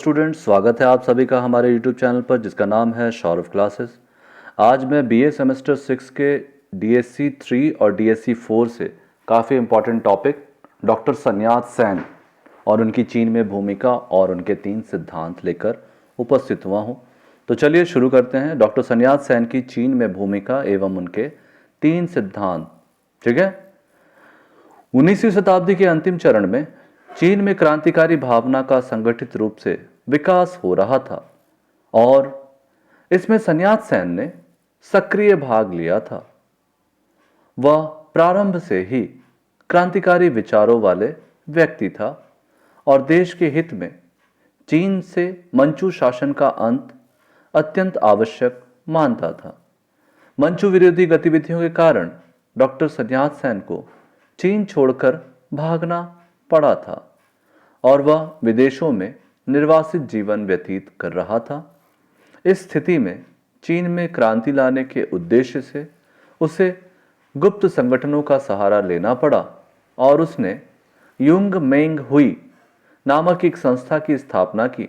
Students, स्वागत है आप सभी का हमारे यूट्यूब चैनल पर जिसका नाम है सौरभ क्लासेस। आज मैं बीए सेमेस्टर 6 के डीएससी 3 और डीएससी 4 से काफ़ी इम्पोर्टेंट टॉपिक डॉक्टर सन्यात सेन और उनकी चीन में भूमिका और उनके 3 सिद्धांत लेकर उपस्थित हुआ हूँ। तो चलिए शुरू करते हैं। डॉक्टर सन्यात सेन की चीन में भूमिका एवं उनके 3 सिद्धांत। ठीक है। 19वीं शताब्दी के अंतिम चरण में चीन में क्रांतिकारी भावना का संगठित रूप से विकास हो रहा था और इसमें सन्यात सेन ने सक्रिय भाग लिया था। वह प्रारंभ से ही क्रांतिकारी विचारों वाले व्यक्ति था और देश के हित में चीन से मंचू शासन का अंत अत्यंत आवश्यक मानता था। मंचू विरोधी गतिविधियों के कारण डॉक्टर सन्यात सेन को चीन छोड़कर भागना पड़ा था और वह विदेशों में निर्वासित जीवन व्यतीत कर रहा था। इस स्थिति में चीन में क्रांति लाने के उद्देश्य से उसे गुप्त संगठनों का सहारा लेना पड़ा और उसने युंग मेंग हुई नामक एक संस्था की स्थापना की।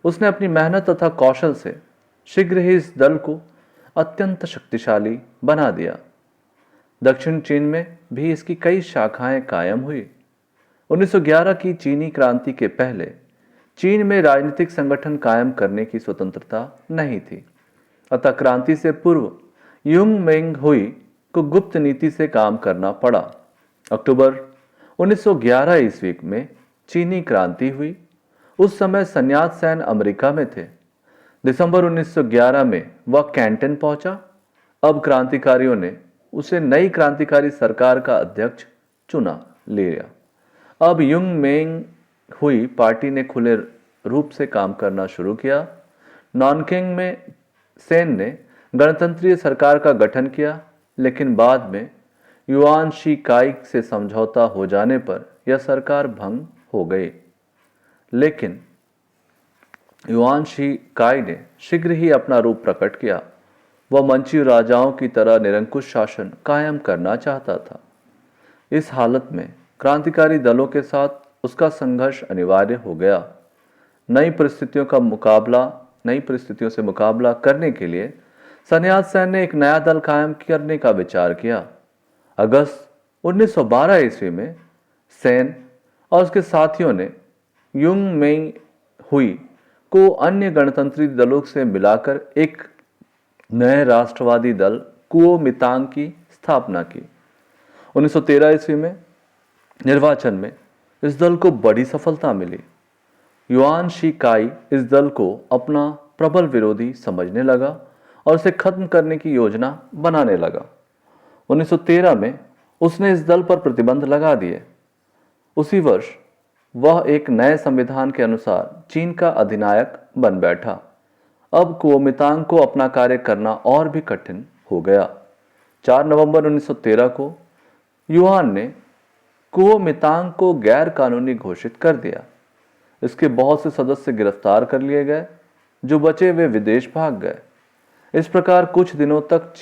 उसने अपनी मेहनत तथा कौशल से शीघ्र ही इस दल को अत्यंत शक्तिशाली बना दिया। दक्षिण चीन में भी इसकी कई शाखाएं कायम हुई। 1911 की चीनी क्रांति के पहले चीन में राजनीतिक संगठन कायम करने की स्वतंत्रता नहीं थी, अतः क्रांति से पूर्व युंग मेंग हुई को गुप्त नीति से काम करना पड़ा। अक्टूबर 1911 ईस्वी में चीनी क्रांति हुई। उस समय सन्यात सेन अमेरिका में थे। दिसंबर 1911 में वह कैंटन पहुंचा। अब क्रांतिकारियों ने उसे नई क्रांतिकारी सरकार का अध्यक्ष चुना लिया। अब युंग मेंग हुई पार्टी ने खुले रूप से काम करना शुरू किया। नॉनकिंग में सेन ने गणतंत्रीय सरकार का गठन किया, लेकिन बाद में युआन शी काई से समझौता हो जाने पर यह सरकार भंग हो गई। लेकिन युआन शी काई ने शीघ्र ही अपना रूप प्रकट किया। वह मंचू राजाओं की तरह निरंकुश शासन कायम करना चाहता था। इस हालत में क्रांतिकारी दलों के साथ उसका संघर्ष अनिवार्य हो गया। नई परिस्थितियों से मुकाबला करने के लिए सन्यात सेन ने एक नया दल कायम करने का विचार किया। अगस्त 1912 ईस्वी में सेन और उसके साथियों ने युंग मेंग हुई को अन्य गणतंत्री दलों से मिलाकर एक नए राष्ट्रवादी दल कुओमितांग की स्थापना की। 1913 ईस्वी में निर्वाचन में इस दल को बड़ी सफलता मिली। युआन शी काई इस दल को अपना प्रबल विरोधी समझने लगा और उसे खत्म करने की योजना बनाने लगा। 1913 में उसने इस दल पर प्रतिबंध लगा दिए। उसी वर्ष वह एक नए संविधान के अनुसार चीन का अधिनायक बन बैठा। अब कुओमितांग को अपना कार्य करना और भी कठिन हो गया। 4 नवंबर 1913 को युआन ने कुओमितांग को गैर कानूनी घोषित कर दिया। इसके बहुत से सदस्य गिरफ्तार कर लिए गए, जो बचे वे विदेश भाग गए। इस प्रकार कुछ दिनों तक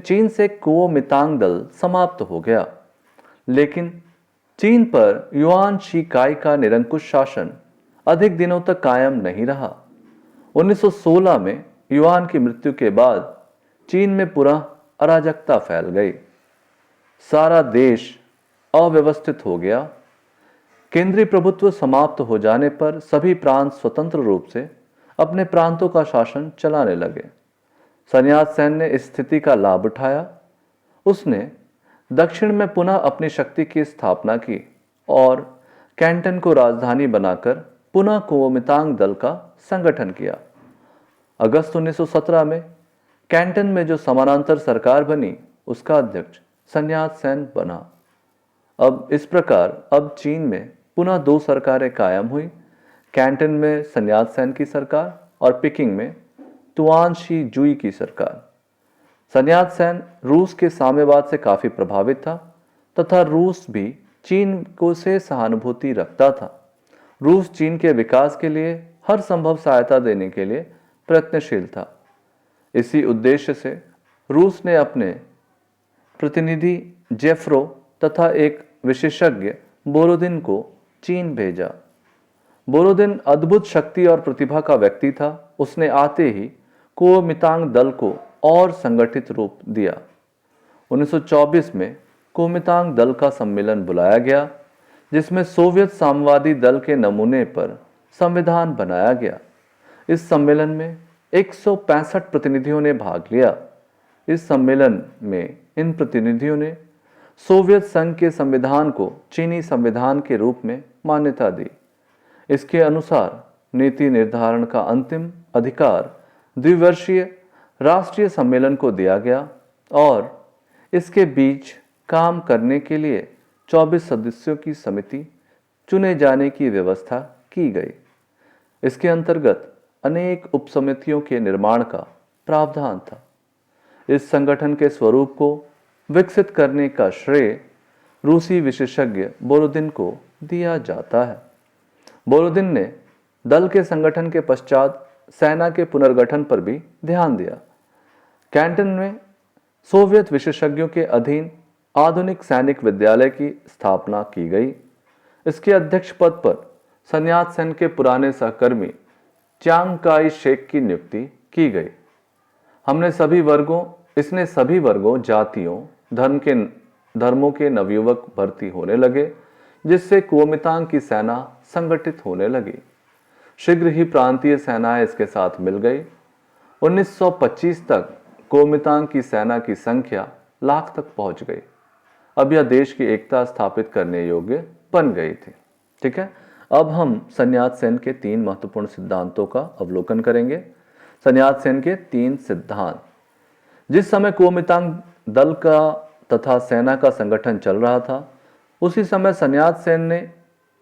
चीन से कुओमितांग दल समाप्त हो गया। लेकिन चीन पर युआन शी काई का निरंकुश शासन अधिक दिनों तक कायम नहीं रहा। 1916 में युआन की मृत्यु के बाद चीन में पुनः अराजकता फैल गई। सारा देश अव्यवस्थित हो गया। केंद्रीय प्रभुत्व समाप्त हो जाने पर सभी प्रांत स्वतंत्र रूप से अपने प्रांतों का शासन चलाने लगे। सन्यात सेन ने इस स्थिति का लाभ उठाया। उसने दक्षिण में पुनः अपनी शक्ति की स्थापना की और कैंटन को राजधानी बनाकर पुनः कुओमितांग दल का संगठन किया। अगस्त 1917 में कैंटन में जो समानांतर सरकार बनी, उसका अध्यक्ष सन्यात सेन बना। अब इस प्रकार अब चीन में पुनः 2 सरकारें कायम हुई। कैंटन में सन्यात सेन की सरकार और पेकिंग में तुआन शी जुई की सरकार। सन्यात सेन रूस के साम्यवाद से काफी प्रभावित था तथा रूस भी चीन को से सहानुभूति रखता था। रूस चीन के विकास के लिए हर संभव सहायता देने के लिए प्रयत्नशील था। इसी उद्देश्य से रूस ने अपने प्रतिनिधि जेफ्रो तथा एक विशेषज्ञ बोरोदिन को चीन भेजा। बोरोदिन अद्भुत शक्ति और प्रतिभा का व्यक्ति था। उसने आते ही कुओमितांग दल को और संगठित रूप दिया। 1924 में कुओमितांग दल का सम्मेलन बुलाया गया, जिसमें सोवियत साम्यवादी दल के नमूने पर संविधान बनाया गया। इस सम्मेलन में 165 प्रतिनिधियों ने भाग लिया। इस सम्मेलन में इन प्रतिनिधियों ने सोवियत संघ के संविधान को चीनी संविधान के रूप में मान्यता दी। इसके अनुसार नीति निर्धारण का अंतिम अधिकार द्विवर्षीय राष्ट्रीय सम्मेलन को दिया गया और इसके बीच काम करने के लिए 24 सदस्यों की समिति चुने जाने की व्यवस्था की गई। इसके अंतर्गत अनेक उपसमितियों के निर्माण का प्रावधान था। इस संगठन के स्वरूप को विकसित करने का श्रेय रूसी विशेषज्ञ बोरोदिन को दिया जाता है। बोरोदिन ने दल के संगठन के पश्चात सेना के पुनर्गठन पर भी ध्यान दिया। कैंटन में सोवियत विशेषज्ञों के अधीन आधुनिक सैनिक विद्यालय की स्थापना की गई। इसके अध्यक्ष पद पर सन्यात सेन के पुराने सहकर्मी च्यांग काई शेक की नियुक्ति की गई। इसने सभी वर्गों, जातियों, धर्मों के नवयुवक भर्ती होने लगे, जिससे कुओमितांग की सेना संगठित होने लगी। शीघ्र ही प्रांतीय सेनाएं इसके साथ मिल गई। 1925 तक कुओमितांग की सेना की संख्या लाख तक पहुंच गई। अब यह देश की एकता स्थापित करने योग्य बन गई थी। ठीक है, अब हम सन्यात सेन के 3 महत्वपूर्ण सिद्धांतों का अवलोकन करेंगे। सन्यात सेन के 3 सिद्धांत। जिस समय कुओमितांग दल का तथा सेना का संगठन चल रहा था, उसी समय सन्यात सेन ने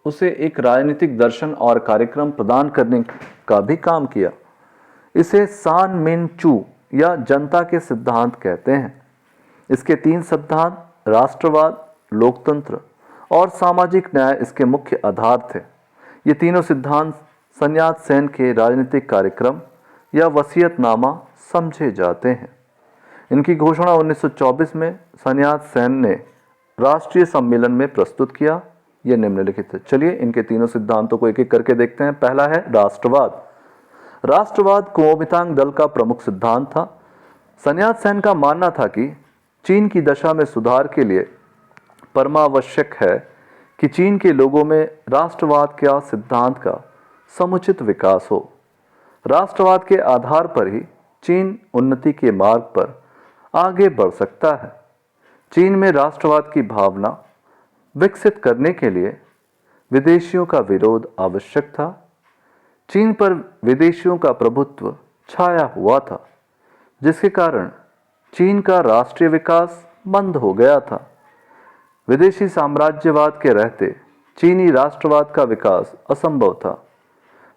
उसे एक राजनीतिक दर्शन और कार्यक्रम प्रदान करने का भी काम किया। इसे सान मिन चू या जनता के सिद्धांत कहते हैं। इसके 3 सिद्धांत राष्ट्रवाद, लोकतंत्र और सामाजिक न्याय इसके मुख्य आधार थे। ये तीनों सिद्धांत सन्यात सेन के राजनीतिक कार्यक्रम या वसीयतनामा समझे जाते हैं। इनकी घोषणा 1924 में सन्यात सेन ने राष्ट्रीय सम्मेलन में प्रस्तुत किया। ये निम्नलिखित है। चलिए इनके तीनों सिद्धांतों को एक एक करके देखते हैं। पहला है राष्ट्रवाद। राष्ट्रवाद कुओमितांग दल का प्रमुख सिद्धांत था। सन्यात सेन का मानना था कि चीन की दशा में सुधार के लिए परमावश्यक है कि चीन के लोगों में राष्ट्रवाद के सिद्धांत का समुचित विकास हो। राष्ट्रवाद के आधार पर ही चीन उन्नति के मार्ग पर आगे बढ़ सकता है। चीन में राष्ट्रवाद की भावना विकसित करने के लिए विदेशियों का विरोध आवश्यक था। चीन पर विदेशियों का प्रभुत्व छाया हुआ था, जिसके कारण चीन का राष्ट्रीय विकास मंद हो गया था। विदेशी साम्राज्यवाद के रहते चीनी राष्ट्रवाद का विकास असंभव था।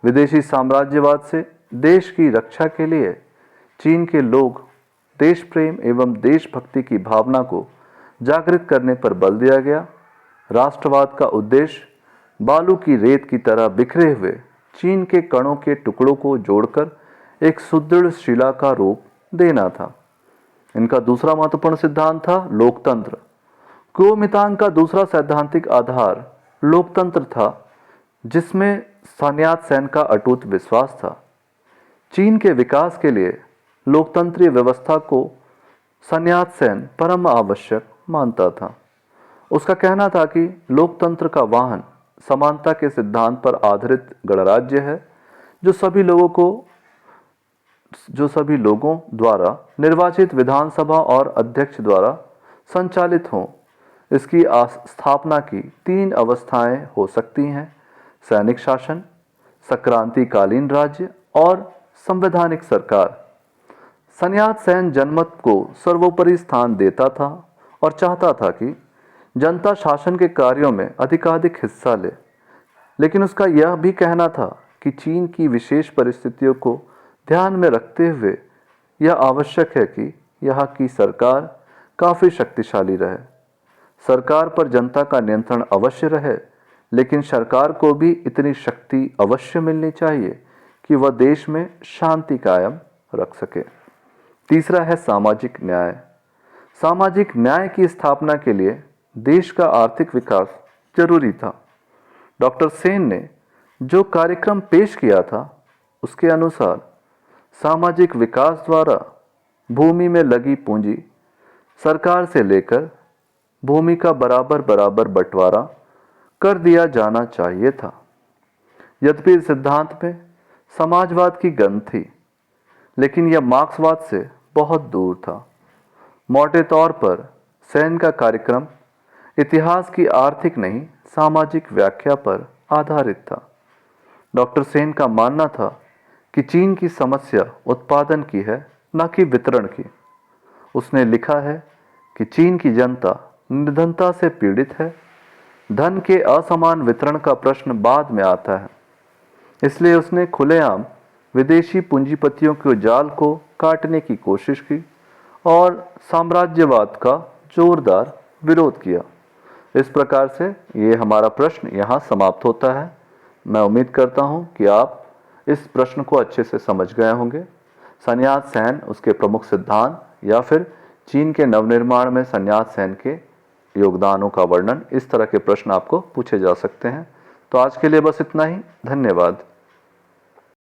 विदेशी साम्राज्यवाद से देश की रक्षा के लिए चीन के लोग देश प्रेम एवं देशभक्ति की भावना को जागृत करने पर बल दिया गया। राष्ट्रवाद का उद्देश्य बालू की रेत की तरह बिखरे हुए चीन के कणों के टुकड़ों को जोड़कर एक सुदृढ़ शिला का रूप देना था। इनका दूसरा महत्वपूर्ण सिद्धांत था लोकतंत्र। कुओमितांग का दूसरा सैद्धांतिक आधार लोकतंत्र था, जिसमें सन्यात सेन का अटूट विश्वास था। चीन के विकास के लिए लोकतंत्रीय व्यवस्था को सन्यात सेन परम आवश्यक मानता था। उसका कहना था कि लोकतंत्र का वाहन समानता के सिद्धांत पर आधारित गणराज्य है, जो सभी लोगों द्वारा निर्वाचित विधानसभा और अध्यक्ष द्वारा संचालित हों। इसकी स्थापना की 3 अवस्थाएं हो सकती हैं: सैनिक शासन, संक्रांतिकालीन राज्य और संवैधानिक सरकार। सन्यात सेन जनमत को सर्वोपरि स्थान देता था और चाहता था कि जनता शासन के कार्यों में अधिकाधिक हिस्सा ले, लेकिन उसका यह भी कहना था कि चीन की विशेष परिस्थितियों को ध्यान में रखते हुए यह आवश्यक है कि यहाँ की सरकार काफ़ी शक्तिशाली रहे। सरकार पर जनता का नियंत्रण अवश्य रहे, लेकिन सरकार को भी इतनी शक्ति अवश्य मिलनी चाहिए कि वह देश में शांति कायम रख सके। तीसरा है सामाजिक न्याय। सामाजिक न्याय की स्थापना के लिए देश का आर्थिक विकास जरूरी था। डॉक्टर सेन ने जो कार्यक्रम पेश किया था उसके अनुसार सामाजिक विकास द्वारा भूमि में लगी पूंजी सरकार से लेकर भूमि का बराबर बराबर बंटवारा कर दिया जाना चाहिए था। यद्यपि इस सिद्धांत में समाजवाद की गंध थी, लेकिन यह मार्क्सवाद से बहुत दूर था। मोटे तौर पर सेन का कार्यक्रम इतिहास की आर्थिक नहीं सामाजिक व्याख्या पर आधारित था। डॉक्टर सेन का मानना था कि चीन की समस्या उत्पादन की है, न कि वितरण की। उसने लिखा है कि चीन की जनता निर्धनता से पीड़ित है, धन के असमान वितरण का प्रश्न बाद में आता है। इसलिए उसने खुलेआम विदेशी पूंजीपतियों के जाल को काटने की कोशिश की और साम्राज्यवाद का जोरदार विरोध किया। इस प्रकार से ये हमारा प्रश्न यहाँ समाप्त होता है। मैं उम्मीद करता हूँ कि आप इस प्रश्न को अच्छे से समझ गए होंगे। सन्यास सेन, उसके प्रमुख सिद्धांत या फिर चीन के नवनिर्माण में सन्यास सेन के योगदानों का वर्णन, इस तरह के प्रश्न आपको पूछे जा सकते हैं। तो आज के लिए बस इतना ही। धन्यवाद।